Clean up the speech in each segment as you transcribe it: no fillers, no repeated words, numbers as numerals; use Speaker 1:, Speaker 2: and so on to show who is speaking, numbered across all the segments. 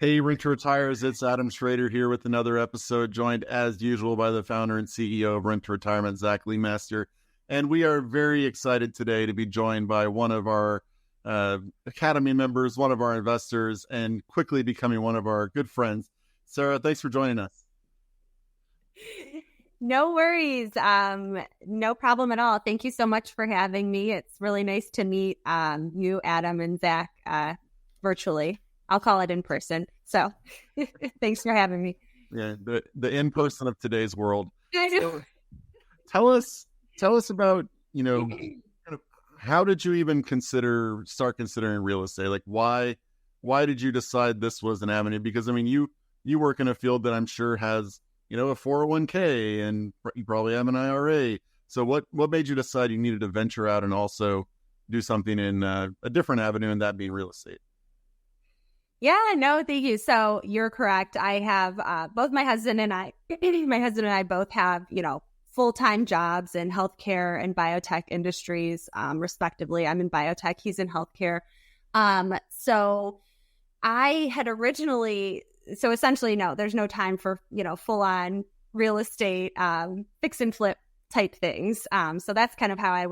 Speaker 1: Hey, Rent to Retires, it's Adam Schrader here with another episode, joined as usual by the founder and CEO of Rent to Retirement, Zach Leemaster. And we are very excited today to be joined by one of our Academy members, one of our investors, and quickly becoming one of our good friends. Sarah, thanks for joining us.
Speaker 2: No worries. No problem at all. Thank you so much for having me. It's really nice to meet you, Adam, and Zach virtually. I'll call it in person. So thanks for having me.
Speaker 1: Yeah, the in person of today's world.
Speaker 2: I know.
Speaker 1: So tell us about, how did you even start considering real estate? Like why did you decide this was an avenue? Because I mean, you work in a field that I'm sure has, a 401k, and you probably have an IRA. So what made you decide you needed to venture out and also do something in a different avenue, and that being real estate?
Speaker 2: Yeah, no, thank you. So you're correct. I have both my husband and I both have, full-time jobs in healthcare and biotech industries, respectively. I'm in biotech. He's in healthcare. So I had essentially, no, there's no time for, full-on real estate, fix and flip type things. So that's kind of how I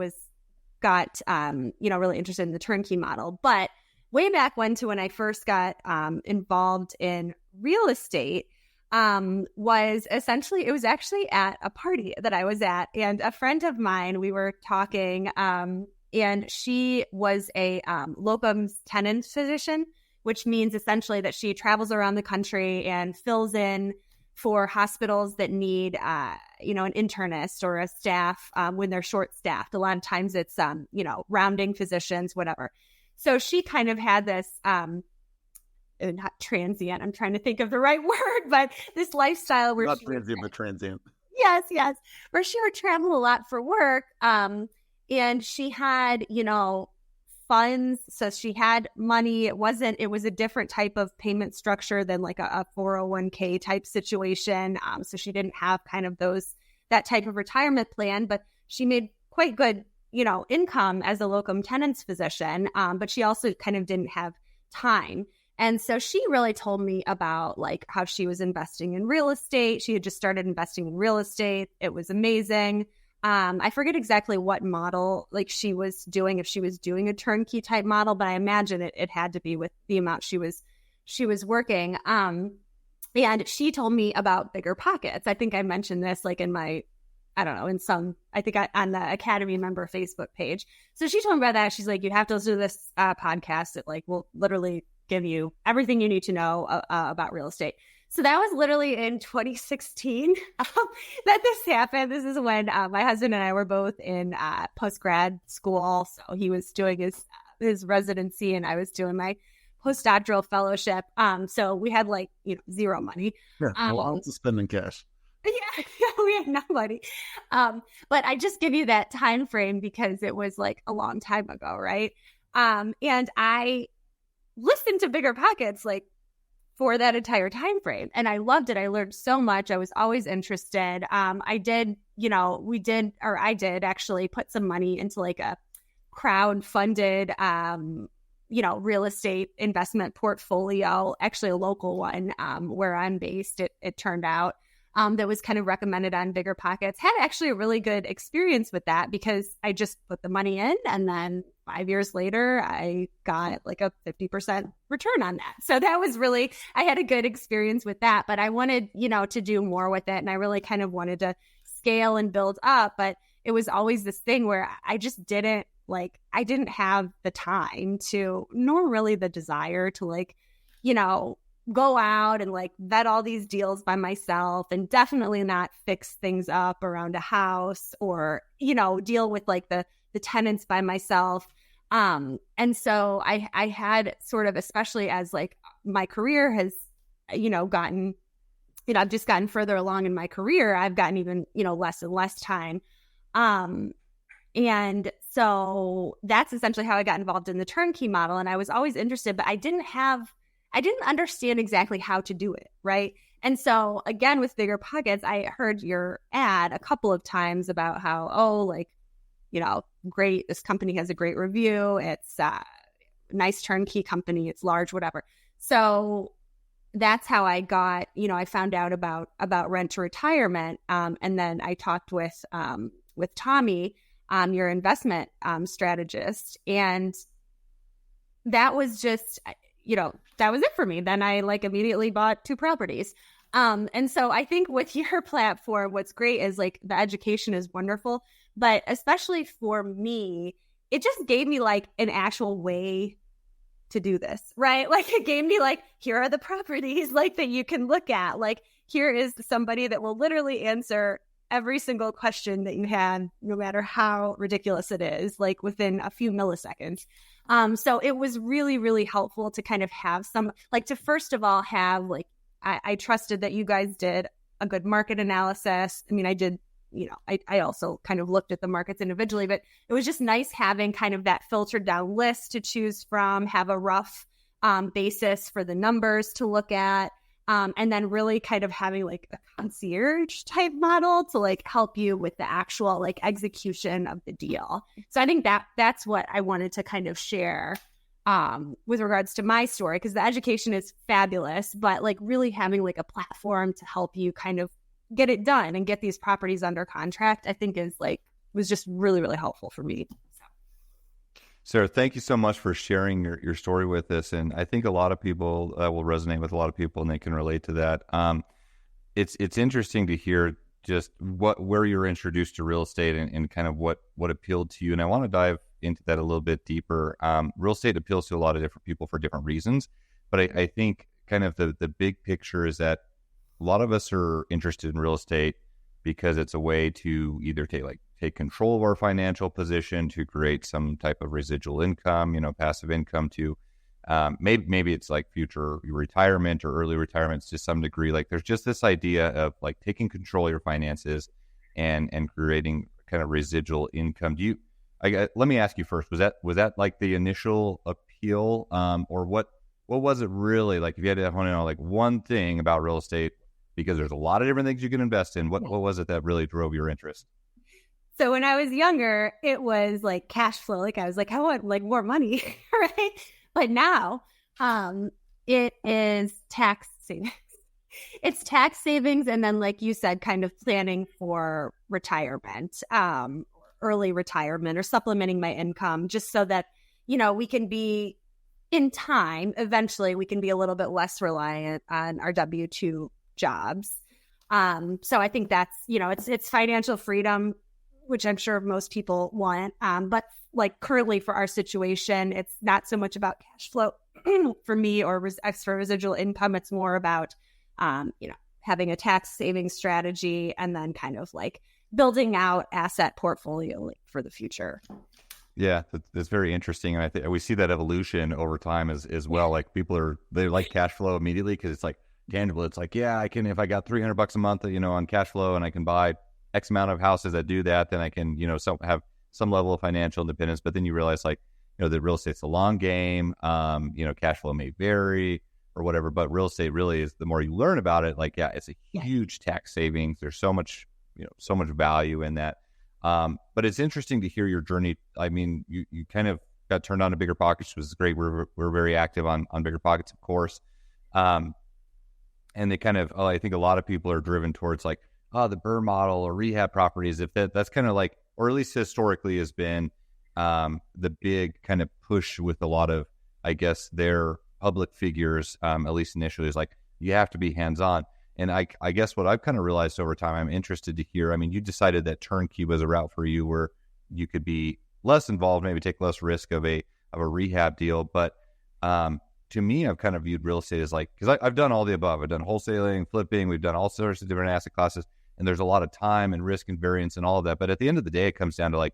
Speaker 2: got really interested in the turnkey model. But way back when I first got involved in real estate was actually at a party that I was at, and a friend of mine, we were talking, and she was a locum tenens physician, which means essentially that she travels around the country and fills in for hospitals that need, an internist or a staff when they're short-staffed. A lot of times it's, rounding physicians, whatever. So she kind of had this, not transient, I'm trying to think of the right word, but this lifestyle where
Speaker 1: not transient, but transient.
Speaker 2: Yes. Where she would travel a lot for work. And she had, funds. So she had money. It was a different type of payment structure than like a 401k type situation. So she didn't have kind of that type of retirement plan, but she made quite good income as a locum tenens physician, but she also kind of didn't have time. And so she really told me about like how she was investing in real estate. She had just started investing in real estate. It was amazing. I forget exactly what model like she was doing, if she was doing a turnkey type model, but I imagine it had to be with the amount she was working. And she told me about BiggerPockets. I think I mentioned this like in my on the Academy member Facebook page. So she told me about that. She's like, you have to listen to this podcast. It like will literally give you everything you need to know about real estate. So that was literally in 2016 that this happened. This is when my husband and I were both in post-grad school. So he was doing his residency and I was doing my postdoctoral fellowship. So we had like, zero money.
Speaker 1: Yeah, lots of spending cash.
Speaker 2: Yeah, we had no money. But I just give you that time frame because it was like a long time ago, right? And I listened to BiggerPockets like for that entire time frame, and I loved it. I learned so much. I was always interested. I did actually put some money into like a crowd-funded, real estate investment portfolio, actually a local one where I'm based. It turned out. That was kind of recommended on BiggerPockets. Had actually a really good experience with that because I just put the money in and then 5 years later, I got like a 50% return on that. So that was I had a good experience with that, but I wanted, to do more with it. And I really kind of wanted to scale and build up, but it was always this thing where I just didn't have the time to, nor really the desire to go out and like vet all these deals by myself, and definitely not fix things up around a house or, deal with like the tenants by myself. And so I had sort of, especially as like my career has, gotten, I've just gotten further along in my career, I've gotten even, less and less time. And so that's essentially how I got involved in the turnkey model. And I was always interested, but I didn't understand exactly how to do it, right? And so again, with BiggerPockets, I heard your ad a couple of times about how, great, this company has a great review. It's a nice turnkey company. It's large, whatever. So that's how I got, I found out about rent to retirement. And then I talked with Tommy, your investment strategist, and that was just, that was it for me. Then I immediately bought 2 properties. And so I think with your platform, what's great is the education is wonderful, but especially for me, it just gave me an actual way to do this, right? It gave me here are the properties that you can look at. Here is somebody that will literally answer every single question that you had, no matter how ridiculous it is, within a few milliseconds. So it was really, really helpful to kind of have some, to first of all have I trusted that you guys did a good market analysis. I mean, I did, I also kind of looked at the markets individually, but it was just nice having kind of that filtered down list to choose from, have a rough basis for the numbers to look at. And then really kind of having a concierge type model to help you with the actual execution of the deal. So I think that's what I wanted to kind of share with regards to my story, because the education is fabulous, but really having a platform to help you kind of get it done and get these properties under contract, I think was just really, really helpful for me.
Speaker 3: Sarah, thank you so much for sharing your story with us. And I think a lot of people will resonate with a lot of people, and they can relate to that. It's interesting to hear just where you were introduced to real estate and kind of what appealed to you. And I want to dive into that a little bit deeper. Real estate appeals to a lot of different people for different reasons. But I think kind of the big picture is that a lot of us are interested in real estate because it's a way to either take control of our financial position, to create some type of residual income, passive income, to maybe it's future retirement or early retirements to some degree. There's just this idea of taking control of your finances and creating kind of residual income. Let me ask you first, was that the initial appeal, or what was it really if you had to hone in on one thing about real estate, because there's a lot of different things you can invest in. What was it that really drove your interest?
Speaker 2: So when I was younger, it was cash flow. I was I want more money, right? But now it is tax savings. It's tax savings. And then, like you said, kind of planning for retirement, early retirement, or supplementing my income, just so that, we can be in time. Eventually, we can be a little bit less reliant on our W-2 jobs. So I think that's, it's financial freedom, which I'm sure most people want. But currently for our situation, it's not so much about cash flow for me or extra residual income. It's more about, having a tax savings strategy and then kind of building out asset portfolio for the future.
Speaker 3: Yeah, that's very interesting. And I think we see that evolution over time as well. People they like cash flow immediately because it's tangible. It's yeah, I can, if I got $300 a month, on cash flow, and I can buy X amount of houses that do that, then I can, have some level of financial independence. But then you realize that real estate's a long game. Cash flow may vary or whatever, but real estate really is, the more you learn about it, it's a huge tax savings. There's so much, so much value in that. But it's interesting to hear your journey. I mean, you kind of got turned on to Bigger Pockets, which was great. We're very active on Bigger Pockets, of course. And they kind of, I think a lot of people are driven towards the BRRRR model or rehab properties. If that's kind of or at least historically has been the big kind of push with a lot of, I guess, their public figures, at least initially, is you have to be hands-on. And I guess what I've kind of realized over time, I'm interested to hear, I mean, you decided that turnkey was a route for you where you could be less involved, maybe take less risk of a rehab deal. But to me, I've kind of viewed real estate as because I've done all the above. I've done wholesaling, flipping, we've done all sorts of different asset classes, and there's a lot of time and risk and variance and all of that. But at the end of the day, it comes down to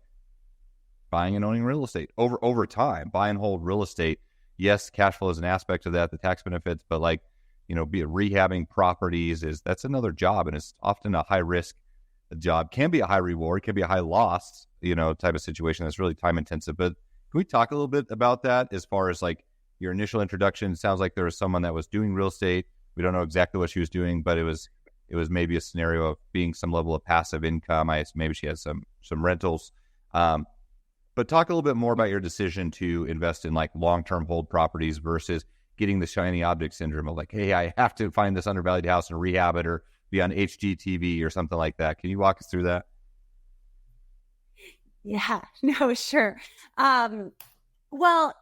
Speaker 3: buying and owning real estate over time. Buy and hold real estate. Yes, cash flow is an aspect of that, the tax benefits, but be it rehabbing properties, that's another job, and it's often a high risk job. Can be a high reward, can be a high loss, type of situation that's really time intensive. But can we talk a little bit about that as far as your initial introduction? It sounds like there was someone that was doing real estate. We don't know exactly what she was doing, but it was maybe a scenario of being some level of passive income. Maybe she has some rentals. But talk a little bit more about your decision to invest in long-term hold properties versus getting the shiny object syndrome of like, hey, I have to find this undervalued house and rehab it or be on HGTV or something like that. Can you walk us through that?
Speaker 2: Yeah, no, sure. Well,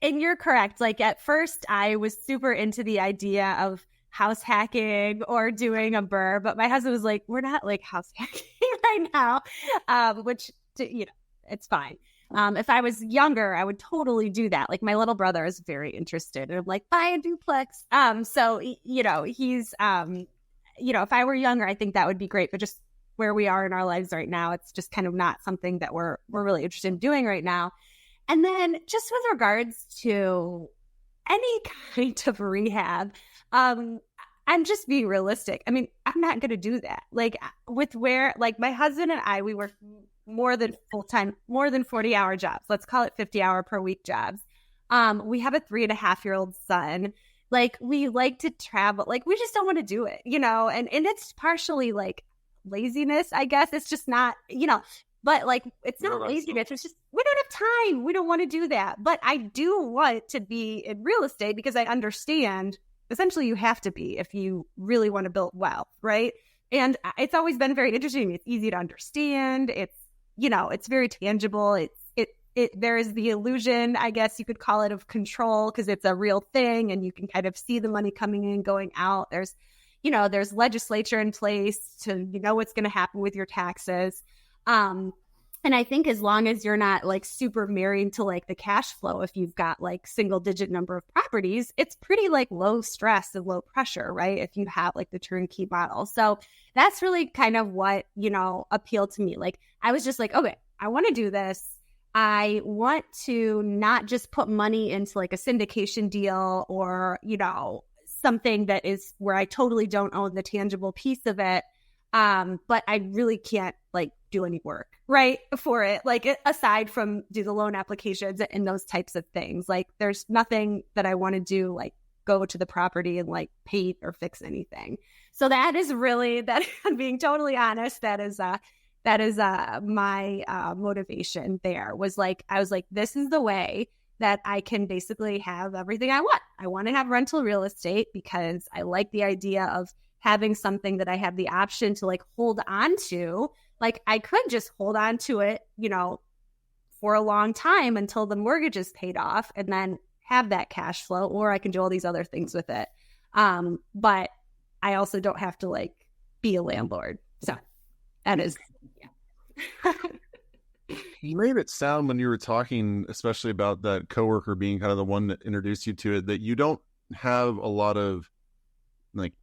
Speaker 2: and you're correct. Like at first I was super into the idea of house hacking or doing a BRRRR, but my husband was like, we're not like house hacking right now, which, it's fine. If I was younger, I would totally do that. Like my little brother is very interested and I'm like, buy a duplex. So, he's, if I were younger, I think that would be great, but just where we are in our lives right now, it's just kind of not something that we're really interested in doing right now. And then just with regards to any kind of rehab, I'm just being realistic. I mean, I'm not going to do that. Like my husband and I, we work more than full-time, more than 40-hour jobs. Let's call it 50-hour per week jobs. We have a 3.5-year-old son. Like we like to travel. Like we just don't want to do it, and it's partially like laziness, I guess. It's just not, but like, it's not laziness. It's just, we don't have time. We don't want to do that. But I do want to be in real estate because I understand essentially you have to be if you really want to build wealth. Right. And it's always been very interesting. It's easy to understand. It's, it's very tangible. There is the illusion, I guess you could call it, of control because it's a real thing and you can kind of see the money coming in, going out. There's legislature in place to, what's going to happen with your taxes. And I think as long as you're not like super married to like the cash flow, if you've got like single digit number of properties, it's pretty like low stress and low pressure, right? If you have like the turnkey model. So that's really kind of what, appealed to me. Like I was just like, okay, I want to do this. I want to not just put money into like a syndication deal or, something that is where I totally don't own the tangible piece of it. But I really can't like do any work, right, for it. Like aside from do the loan applications and those types of things, like there's nothing that I want to do, like go to the property and like paint or fix anything. So that is really, that I'm being totally honest, that is my motivation there was like, I was like, this is the way that I can basically have everything I want. I want to have rental real estate because I like the idea of having something that I have the option to like hold on to. Like I could just hold on to it, for a long time until the mortgage is paid off and then have that cash flow, or I can do all these other things with it. But I also don't have to like be a landlord. So that is, yeah.
Speaker 1: You made it sound when you were talking, especially about that coworker being kind of the one that introduced you to it, that you don't have a lot of like,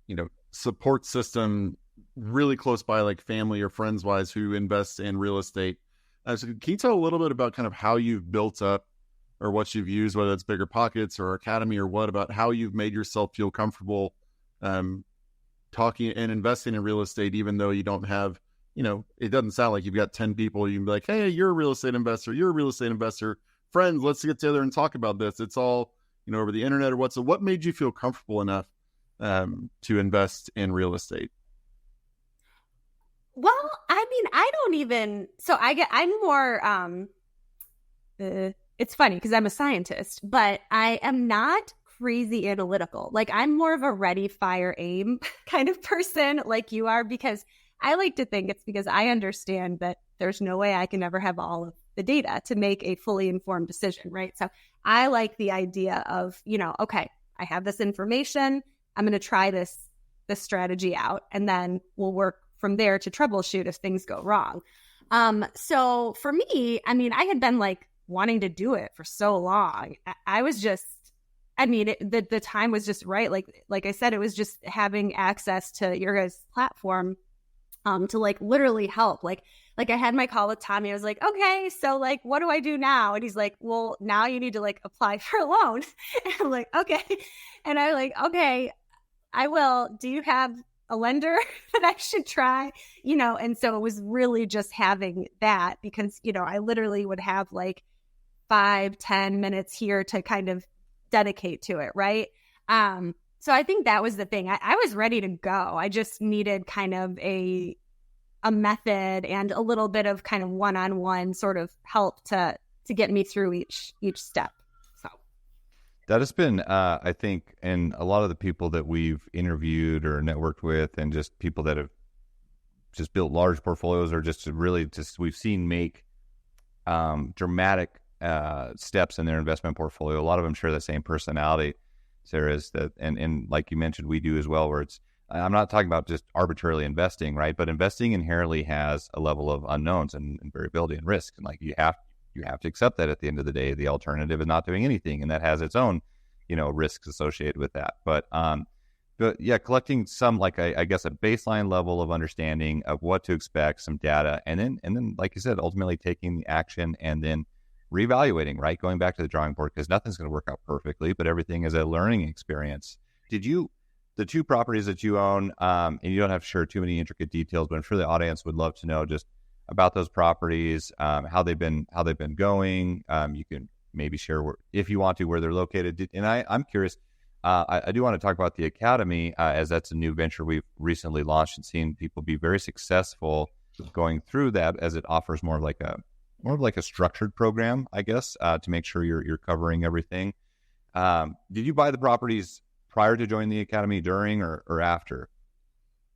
Speaker 1: support system really close by, like family or friends wise, who invest in real estate. So can you tell a little bit about kind of how you've built up or what you've used, whether it's Bigger Pockets or Academy or what, about how you've made yourself feel comfortable talking and investing in real estate, even though you don't have, it doesn't sound like you've got 10 people. You can be like, hey, you're a real estate investor. You're a real estate investor. Friends, let's get together and talk about this. It's all, over the internet or what. So what made you feel comfortable enough to invest in real estate?
Speaker 2: Well, I mean, I'm more, it's funny because I'm a scientist, but I am not crazy analytical. Like I'm more of a ready, fire, aim kind of person like you are, because I like to think it's because I understand that there's no way I can ever have all of the data to make a fully informed decision, right? So I like the idea of, okay, I have this information. I'm going to try this strategy out, and then we'll work from there to troubleshoot if things go wrong. So for me, I mean, I had been like wanting to do it for so long. I was just, the time was just right. Like I said, it was just having access to your guys' platform to like literally help. Like I had my call with Tommy. I was like, okay, so like, what do I do now? And he's like, well, now you need to like apply for a loan. And I'm like, okay. And I'm like, okay, I will. Do you have a lender that I should try? And so it was really just having that, because, I literally would have like 5-10 minutes here to kind of dedicate to it. Right. So I think that was the thing. I was ready to go. I just needed kind of a method and a little bit of kind of one-on-one sort of help to get me through each step. So
Speaker 3: That has been, I think, and a lot of the people that we've interviewed or networked with, and just people that have just built large portfolios, or just really just we've seen make dramatic steps in their investment portfolio. A lot of them share the same personality, Sarah, is that, and like you mentioned, we do as well, where it's, I'm not talking about just arbitrarily investing, right? But investing inherently has a level of unknowns and variability and risk. And like you have to accept that at the end of the day. The alternative is not doing anything, and that has its own, risks associated with that. But yeah, collecting some, like, I guess, a baseline level of understanding of what to expect, some data, and then like you said, ultimately taking the action and then reevaluating, right? Going back to the drawing board, because nothing's going to work out perfectly, but everything is a learning experience. The two properties that you own, and you don't have to share too many intricate details, but I'm sure the audience would love to know just about those properties, how they've been going. You can maybe share if you want to, where they're located. And I'm curious. I do want to talk about the Academy, as that's a new venture we've recently launched and seen people be very successful going through that, as it offers more of like a structured program, I guess, to make sure you're covering everything. Did you buy the properties prior to joining the Academy, during, or after?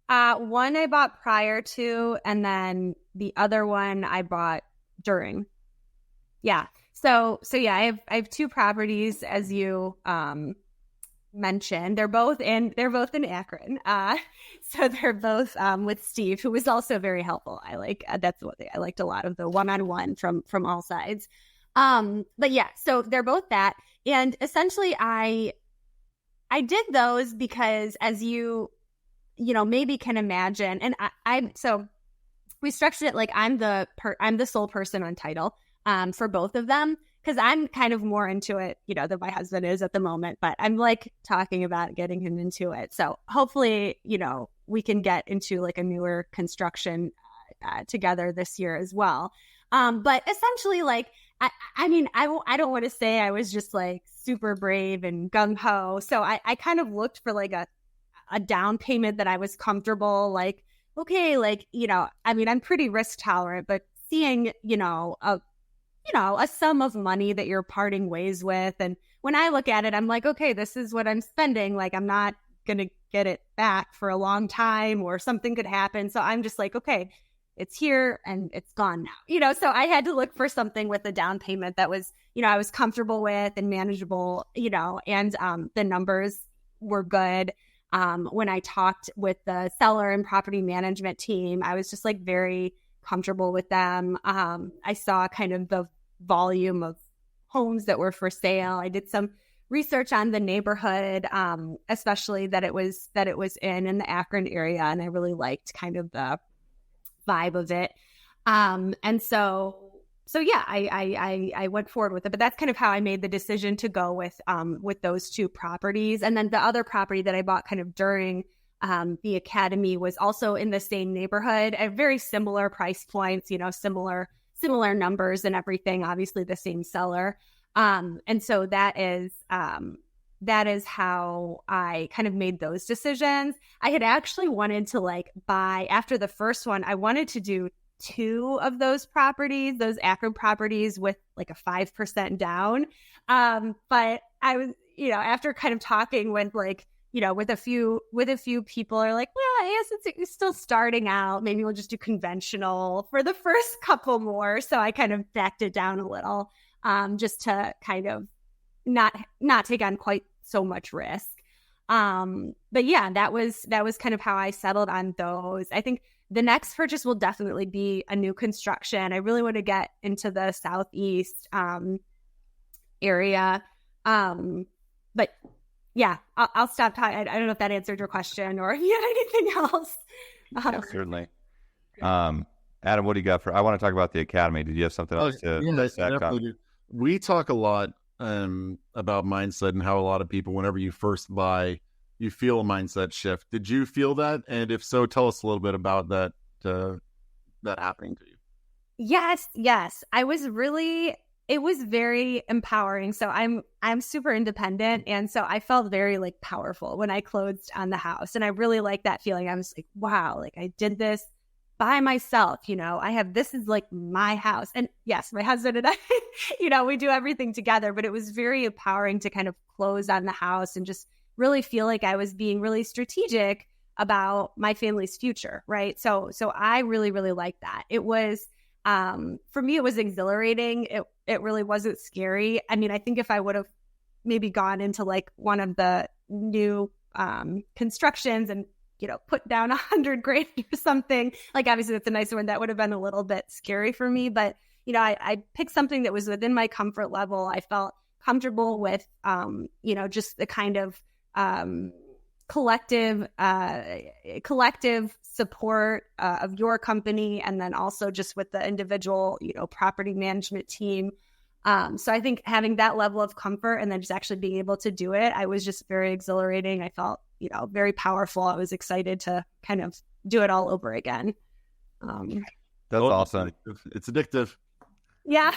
Speaker 2: One I bought prior to, and then the other one I bought during. Yeah. So yeah, I have two properties, as you mentioned. They're both in Akron. So they're both with Steve, who was also very helpful. I liked a lot of the one-on-one from all sides. But yeah, so they're both that, and essentially I did those because, as you maybe can imagine, and so we structured it like I'm the sole person on title for both of them, because I'm kind of more into it, than my husband is at the moment, but I'm like talking about getting him into it. So hopefully, we can get into like a newer construction together this year as well. But essentially, like, I don't want to say I was just like super brave and gung ho. So I kind of looked for like a down payment that I was comfortable, like, okay, like, I'm pretty risk tolerant, but seeing, a sum of money that you're parting ways with. And when I look at it, I'm like, okay, this is what I'm spending. Like, I'm not going to get it back for a long time, or something could happen. So I'm just like, okay, it's here and it's gone now, so I had to look for something with a down payment that was, I was comfortable with and manageable, and the numbers were good. When I talked with the seller and property management team, I was just like very comfortable with them. I saw kind of the volume of homes that were for sale. I did some research on the neighborhood, especially that it was in the Akron area, and I really liked kind of the vibe of it. And so yeah, I went forward with it, but that's kind of how I made the decision to go with those two properties. And then the other property that I bought kind of during the Academy was also in the same neighborhood at very similar price points, similar numbers and everything, obviously the same seller. And so that is how I kind of made those decisions. I had actually wanted to like buy, after the first one, I wanted to do two of those properties, those Akron properties, with like a 5% down. But I was, after kind of talking with like, with a few people are like, well, I guess it's still starting out. Maybe we'll just do conventional for the first couple more. So I kind of backed it down a little, just to kind of not take on quite so much risk. But yeah, that was kind of how I settled on those. I think the next purchase will definitely be a new construction. I really want to get into the Southeast area. But yeah, I'll stop talking. I don't know if that answered your question, or if you had anything else.
Speaker 3: Yeah, certainly. Adam, what do you got I want to talk about the Academy. Did you have something else to dissect on?
Speaker 1: We talk a lot about mindset, and how a lot of people, whenever you first buy, you feel a mindset shift. Did you feel that? And if so, tell us a little bit about that happening to you.
Speaker 2: Yes. It was very empowering. So I'm super independent. And so I felt very like powerful when I closed on the house. And I really like that feeling. I was like, wow, like I did this by myself. This is like my house. And yes, my husband and I, we do everything together, but it was very empowering to kind of close on the house and just really feel like I was being really strategic about my family's future. Right. So I really, really liked that. It was, for me, it was exhilarating. It really wasn't scary. I mean, I think if I would have maybe gone into like one of the new constructions and put down $100,000 or something, like obviously that's a nicer one, that would have been a little bit scary for me. But I picked something that was within my comfort level. I felt comfortable with just the kind of collective support of your company, and then also just with the individual property management team. So I think having that level of comfort and then just actually being able to do it, I was just very exhilarating. I felt, very powerful. I was excited to kind of do it all over again.
Speaker 3: That's awesome.
Speaker 1: It's addictive.
Speaker 2: Yeah,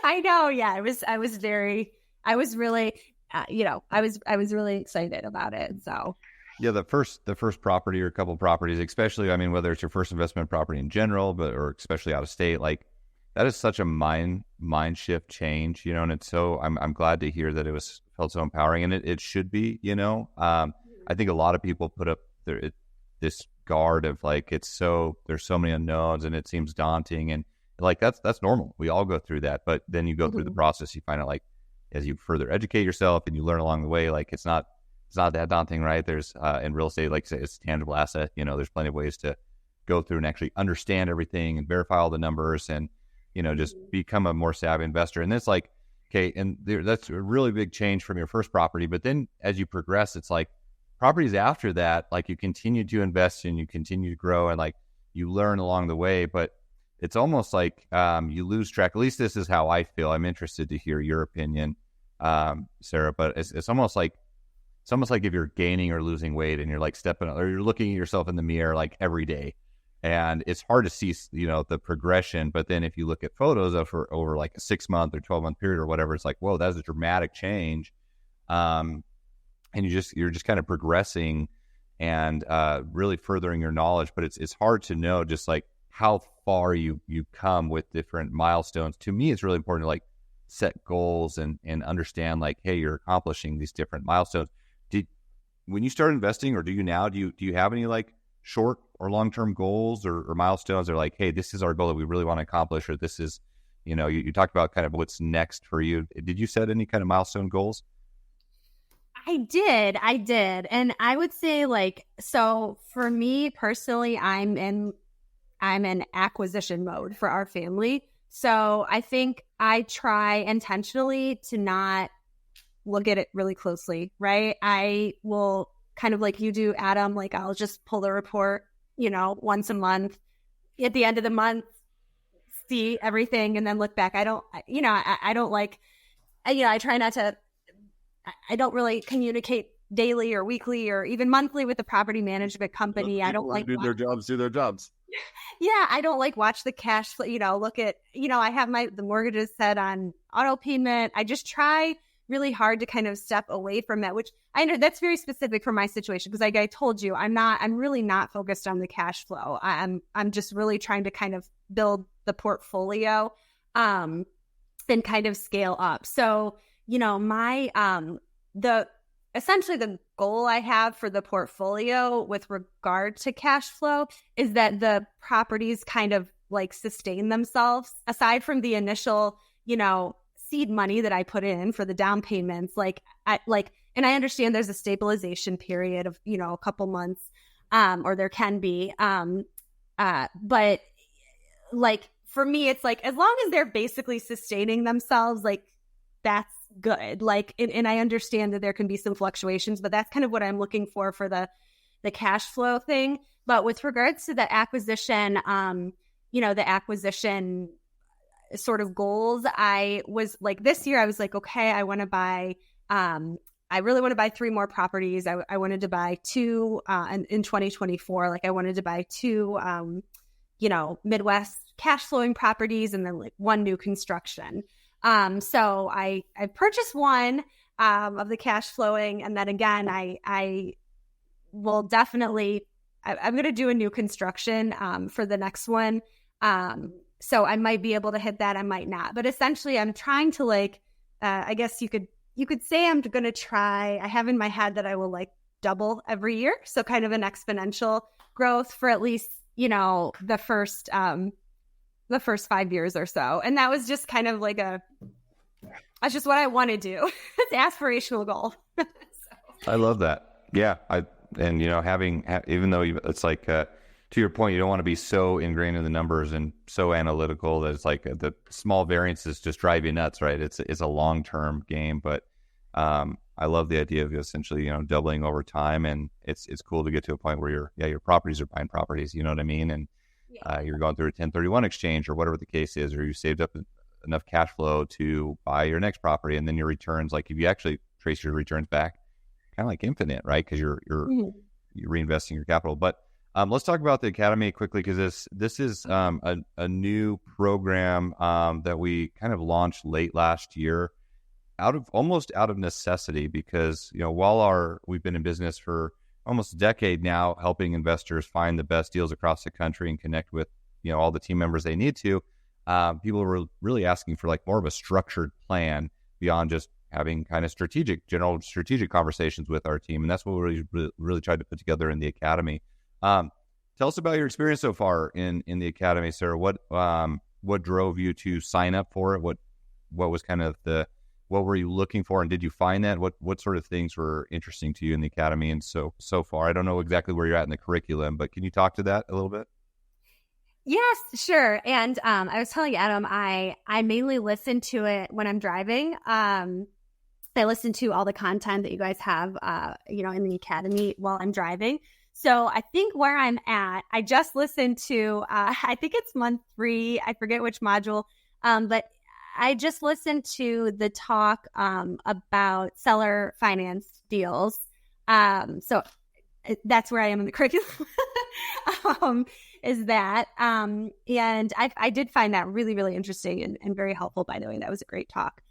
Speaker 2: I know. Yeah, I was really, I was really excited about it. So.
Speaker 3: Yeah, the first property or a couple properties, especially, I mean, whether it's your first investment property in general, or especially out of state, like that is such a mind shift change, and it's so, I'm glad to hear that it felt so empowering, and it should be, I think a lot of people put up this guard of like, there's so many unknowns and it seems daunting, and like, that's normal. We all go through that, but then you go through the process, you find out like, as you further educate yourself and you learn along the way, like it's not that daunting, right? There's in real estate, like say, it's a tangible asset, there's plenty of ways to go through and actually understand everything and verify all the numbers and, just become a more savvy investor. And it's like, okay, and that's a really big change from your first property. But then as you progress, it's like properties after that, like you continue to invest and you continue to grow and like you learn along the way. But it's almost like you lose track. At least this is how I feel. I'm interested to hear your opinion, Sarah. But it's almost like if you're gaining or losing weight and you're like stepping, or you're looking at yourself in the mirror like every day, and it's hard to see, the progression. But then if you look at photos of her over like a 6-month or 12-month period or whatever, it's like, whoa, that's a dramatic change. And you're just kind of progressing and really furthering your knowledge. But it's hard to know just like how far you come with different milestones. To me, it's really important to like set goals and understand like, hey, you're accomplishing these different milestones. When you start investing, or do you now, do you have any like short or long-term goals or milestones, or like, hey, this is our goal that we really want to accomplish, or this is, you talked about kind of what's next for you. Did you set any kind of milestone goals?
Speaker 2: I did. And I would say like, so for me personally, I'm in acquisition mode for our family. So I think I try intentionally to not look at it really closely, right? I will kind of like you do, Adam, like I'll just pull the report, once a month. At the end of the month, see everything and then look back. I don't like, I try not to, I don't really communicate daily or weekly or even monthly with the property management company. I don't like
Speaker 1: do their jobs.
Speaker 2: Yeah, I don't like watch the cash flow, look at, I have the mortgages set on auto payment. I just try really hard to kind of step away from that, which I know that's very specific for my situation, because like I told you, I'm really not focused on the cash flow. I'm just really trying to kind of build the portfolio and kind of scale up. So, my essentially the goal I have for the portfolio with regard to cash flow is that the properties kind of like sustain themselves aside from the initial, seed money that I put in for the down payments. And I understand there's a stabilization period of, a couple months, or there can be. But like for me, it's like, as long as they're basically sustaining themselves, like that's good. Like, and I understand that there can be some fluctuations, but that's kind of what I'm looking for the cash flow thing. But with regards to the acquisition, the acquisition sort of goals, I was like, this year I was like, okay, I want to buy, I really want to buy 3 more properties. I wanted to buy 2 in 2024. Like I wanted to buy 2, Midwest cash flowing properties and then like 1 new construction. So I purchased 1 of the cash flowing. And then again, I will definitely, I'm going to do a new construction for the next one. So I might be able to hit that. I might not. But essentially, I'm trying to like, I guess you could say I'm going to try. I have in my head that I will like double every year. So kind of an exponential growth for at least, the first 5 years or so. And that was just kind of like that's just what I want to do. It's an aspirational goal.
Speaker 3: I love that. Yeah. Having, even though it's like, to your point, you don't want to be so ingrained in the numbers and so analytical that it's like the small variances just drive you nuts, right? It's a long-term game, but I love the idea of essentially, doubling over time, and it's cool to get to a point where your properties are buying properties, you know what I mean? And you're going through a 1031 exchange or whatever the case is, or you saved up enough cash flow to buy your next property, and then your returns, like if you actually trace your returns back, kind of like infinite, right? Because you're reinvesting your capital. But let's talk about the Academy quickly, because this is a new program that we kind of launched late last year, almost out of necessity, because while we've been in business for almost a decade now, helping investors find the best deals across the country and connect with all the team members they need to. People were really asking for like more of a structured plan beyond just having kind of general strategic conversations with our team, and that's what we really tried to put together in the Academy. Tell us about your experience so far in the Academy, Sarah. What drove you to sign up for it? What was kind of what were you looking for, and did you find that? What sort of things were interesting to you in the Academy? And so far, I don't know exactly where you're at in the curriculum, but can you talk to that a little bit?
Speaker 2: Yes, sure. And I was telling Adam, I mainly listen to it when I'm driving. I listen to all the content that you guys have, in the Academy while I'm driving. So I think where I'm at, I just listened to, I think it's month 3. I forget which module, but I just listened to the talk about seller finance deals. So that's where I am in the curriculum. Is that. And I did find that really, really interesting and very helpful, by the way. That was a great talk.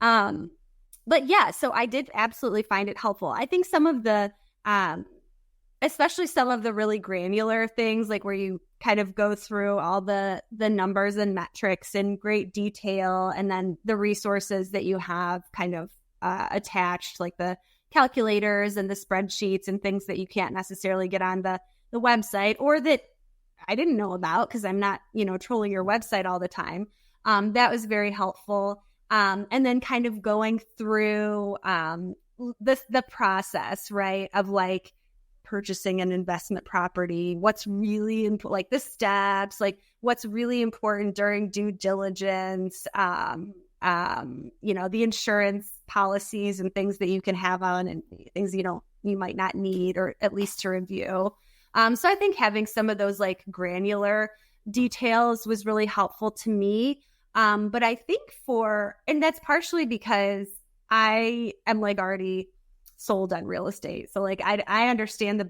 Speaker 2: But yeah, so I did absolutely find it helpful. I think some of the, especially some of the really granular things, like where you kind of go through all the numbers and metrics in great detail, and then the resources that you have kind of attached, like the calculators and the spreadsheets and things that you can't necessarily get on the website, or that I didn't know about because I'm not, trolling your website all the time. That was very helpful. And then kind of going through the process, right, of like purchasing an investment property, what's really important, like the steps, like what's really important during due diligence, the insurance policies and things that you can have on and things you might not need, or at least to review. So I think having some of those like granular details was really helpful to me. But I think and that's partially because I am like already sold on real estate. So like, I understand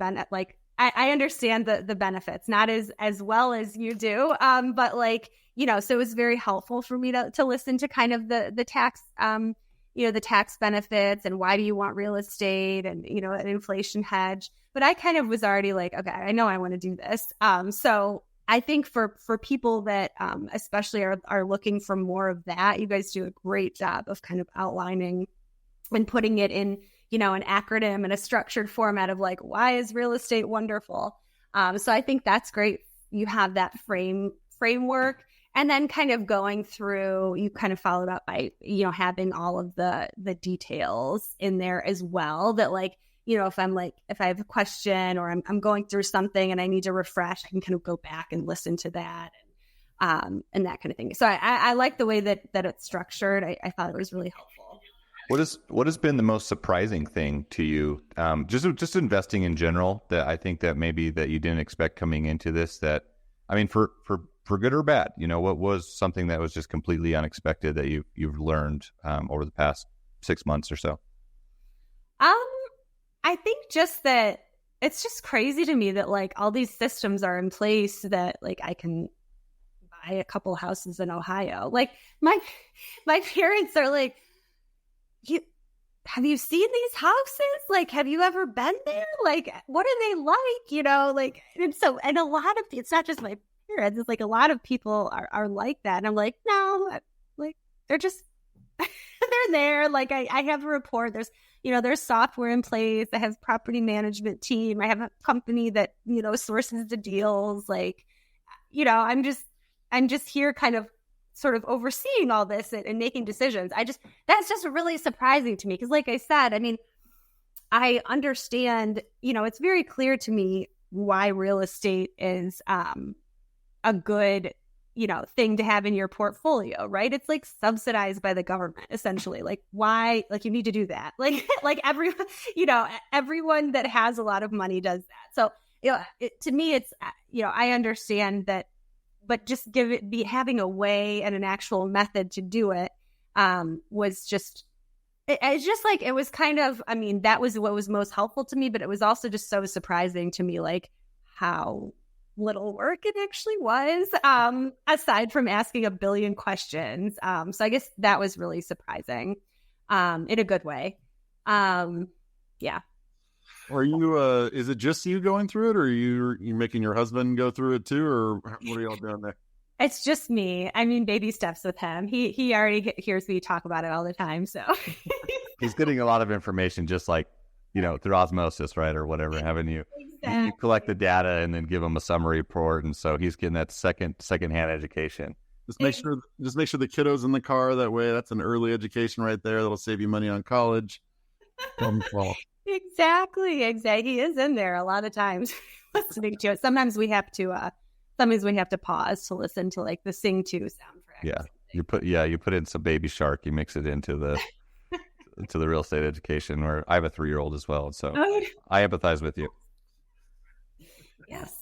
Speaker 2: I understand the benefits, not as well as you do. But like, so it was very helpful for me to listen to kind of the tax, the tax benefits and why do you want real estate and, an inflation hedge. But I kind of was already like, okay, I know I want to do this. So I think for people that especially are looking for more of that, you guys do a great job of kind of outlining and putting it in, an acronym and a structured format of like, why is real estate wonderful? So I think that's great. You have that framework, and then kind of going through, you kind of followed up by, having all of the details in there as well, that like, if I have a question or I'm going through something and I need to refresh, I can kind of go back and listen to that and that kind of thing. So I like the way that it's structured. I thought it was really helpful.
Speaker 3: What has been the most surprising thing to you, just investing in general, that I think that maybe that you didn't expect coming into this, that, I mean, for good or bad, what was something that was just completely unexpected that you've learned over the past 6 months or so?
Speaker 2: I think just that it's just crazy to me that like all these systems are in place that like I can buy a couple houses in Ohio. Like my parents are like, have you seen these houses? Like, have you ever been there? Like, what are they like? You know, like, and a lot of, it's not just my parents, it's like a lot of people are like that. And I'm like, no, like, they're just, they're there. Like, I have a report. There's software in place. I have property management team. I have a company that, sources the deals. Like, I'm just here kind of sort of overseeing all this and making decisions. That's just really surprising to me. Cause like I said, I mean, I understand, it's very clear to me why real estate is a good, thing to have in your portfolio, right? It's like subsidized by the government, essentially. Like, why? Like, you need to do that. Like everyone, everyone that has a lot of money does that. So, to me, it's, I understand that, but just having a way and an actual method to do it was just, it's just like, it was kind of, I mean, that was what was most helpful to me, but it was also just so surprising to me, like how little work it actually was, aside from asking a billion questions. So I guess that was really surprising, in a good way. Yeah.
Speaker 1: Are you, is it just you going through it, or are you making your husband go through it too, or what are y'all doing there?
Speaker 2: It's just me. I mean, baby steps with him. He already hears me talk about it all the time. So
Speaker 3: he's getting a lot of information, just like, through osmosis, right? Or whatever, having you collect the data and then give him a summary report. And so he's getting that secondhand education.
Speaker 1: Just make sure the kiddo's in the car. That way, that's an early education right there. That'll save you money on college.
Speaker 2: Exactly. He is in there a lot of times listening to it. Sometimes we have to pause to listen to like the Sing 2 soundtrack.
Speaker 3: Yeah. You put in some Baby Shark, you mix it into the to the real estate education, where I have a 3-year-old as well. So I empathize with you.
Speaker 2: Yes.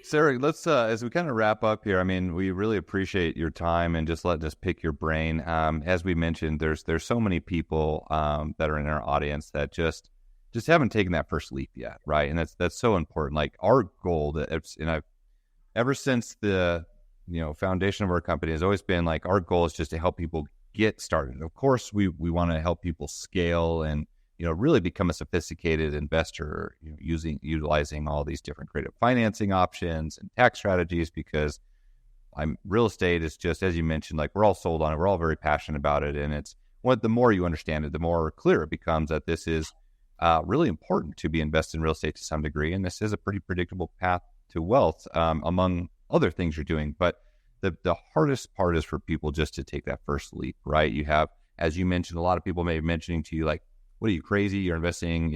Speaker 3: Sarah, let's as we kind of wrap up here, I mean, we really appreciate your time and just letting us pick your brain. As we mentioned, there's so many people that are in our audience that just haven't taken that first leap yet, right? And that's so important. Like our goal, ever since the foundation of our company has always been like, our goal is just to help people get started. Of course, we want to help people scale and really become a sophisticated investor, utilizing all these different creative financing options and tax strategies, because real estate is just, as you mentioned, like we're all sold on it. We're all very passionate about it. And it's the more you understand it, the more clear it becomes that this is really important to be invested in real estate to some degree. And this is a pretty predictable path to wealth, among other things you're doing. But the hardest part is for people just to take that first leap, right? You have, as you mentioned, a lot of people may be mentioning to you, like, what are you, crazy? You're investing,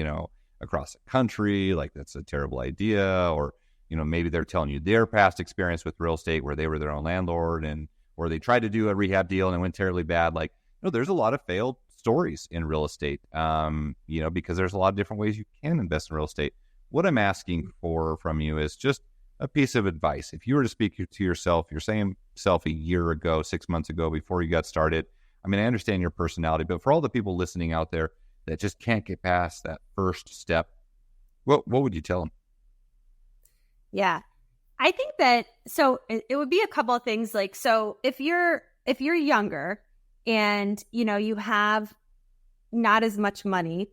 Speaker 3: across the country. Like, that's a terrible idea. Or, maybe they're telling you their past experience with real estate where they were their own landlord or they tried to do a rehab deal and it went terribly bad. Like, there's a lot of failed stories in real estate, because there's a lot of different ways you can invest in real estate. What I'm asking from you is just a piece of advice. If you were to speak to yourself, your same self a year ago, 6 months ago, before you got started, I mean, I understand your personality, but for all the people listening out there that just can't get past that first step, what would you tell them?
Speaker 2: Yeah, I think that, so it would be a couple of things. Like, so if you're younger and, you have not as much money,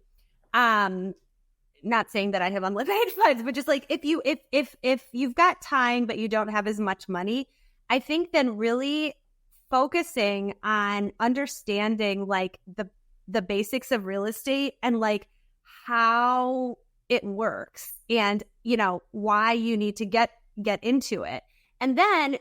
Speaker 2: not saying that I have unlimited funds, but just like, if you've got time, but you don't have as much money, I think then really focusing on understanding like the basics of real estate and like how it works and, why you need to get into it. And then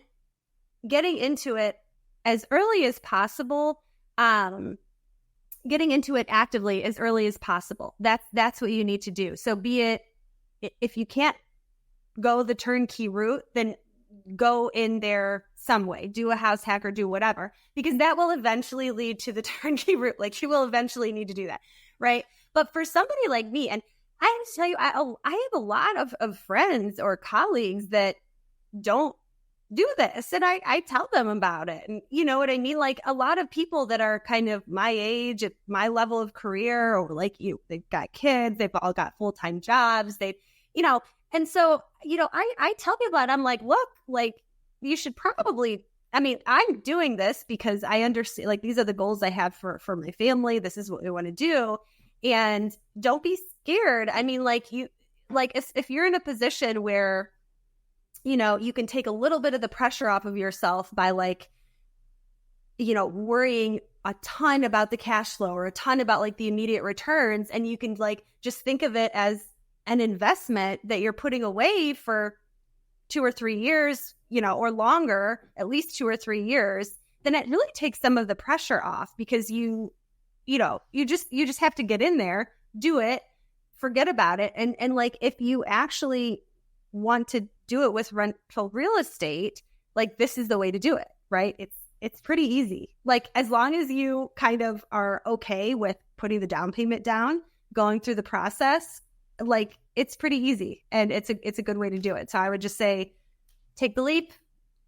Speaker 2: getting into it as early as possible, getting into it actively as early as possible. That's what you need to do. So be it, if you can't go the turnkey route, then go in there some way, do a house hack or do whatever, because that will eventually lead to the turnkey route. Like, you will eventually need to do that. Right. But for somebody like me, and I have to tell you, I have a lot of friends or colleagues that don't do this. And I tell them about it. And you know what I mean? Like, a lot of people that are kind of my age, at my level of career, or like they've got kids, they've all got full-time jobs, and so, I tell people that, I'm like, look, like, you should probably I mean, I'm doing this because I understand, like, these are the goals I have for my family. This is what we want to do. And don't be scared. I mean, like, if you're in a position where, you know, you can take a little bit of the pressure off of yourself by, like, you know, worrying a ton about the cash flow or a ton about, like, the immediate returns. And you can, like, just think of it as an investment that you're putting away for 2 or 3 years, you know, or longer, at least 2 or 3 years, then it really takes some of the pressure off, because you just have to get in there, do it, forget about it. And like, if you actually want to do it with rental real estate, like, this is the way to do it, right? It's pretty easy. Like, as long as you kind of are okay with putting the down payment down, going through the process, like, it's pretty easy, and it's a good way to do it. So I would just say, take the leap,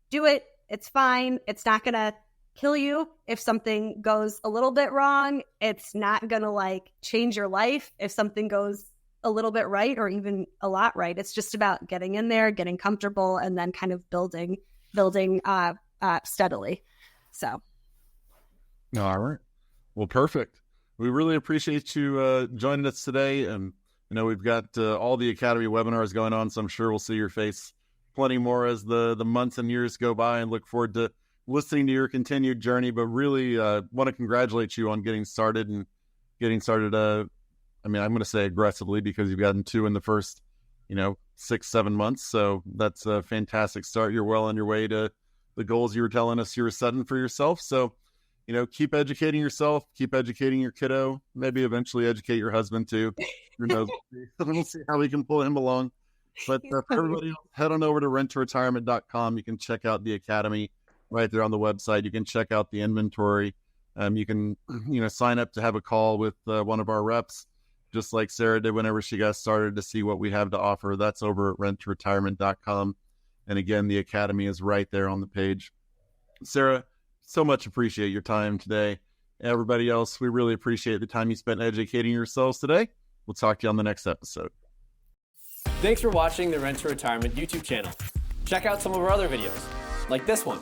Speaker 2: do it. It's fine. It's not going to kill you if something goes a little bit wrong. It's not going to, like, change your life if something goes a little bit right, or even a lot right. It's just about getting in there, getting comfortable, and then kind of building steadily. So.
Speaker 1: All right. Well, perfect. We really appreciate you joining us today. And, you know, we've got all the Academy webinars going on, so I'm sure we'll see your face plenty more as the months and years go by, and look forward to listening to your continued journey. But really want to congratulate you on getting started. I mean, I'm going to say aggressively, because you've gotten 2 in the first, you know, 6-7 months. So that's a fantastic start. You're well on your way to the goals you were telling us you were setting for yourself. So, you know, keep educating yourself, keep educating your kiddo, maybe eventually educate your husband too. Who knows? We'll see how we can pull him along. But for everybody else, head on over to renttoretirement.com. You can check out the Academy right there on the website. You can check out the inventory. You can, you know, sign up to have a call with one of our reps, just like Sarah did whenever she got started, to see what we have to offer. That's over at renttoretirement.com. And again, the Academy is right there on the page. Sarah, so much appreciate your time today. Everybody else, we really appreciate the time you spent educating yourselves today. We'll talk to you on the next episode.
Speaker 4: Thanks for watching the Rent to Retirement YouTube channel. Check out some of our other videos, like this one,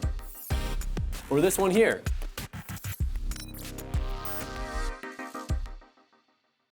Speaker 4: or this one here.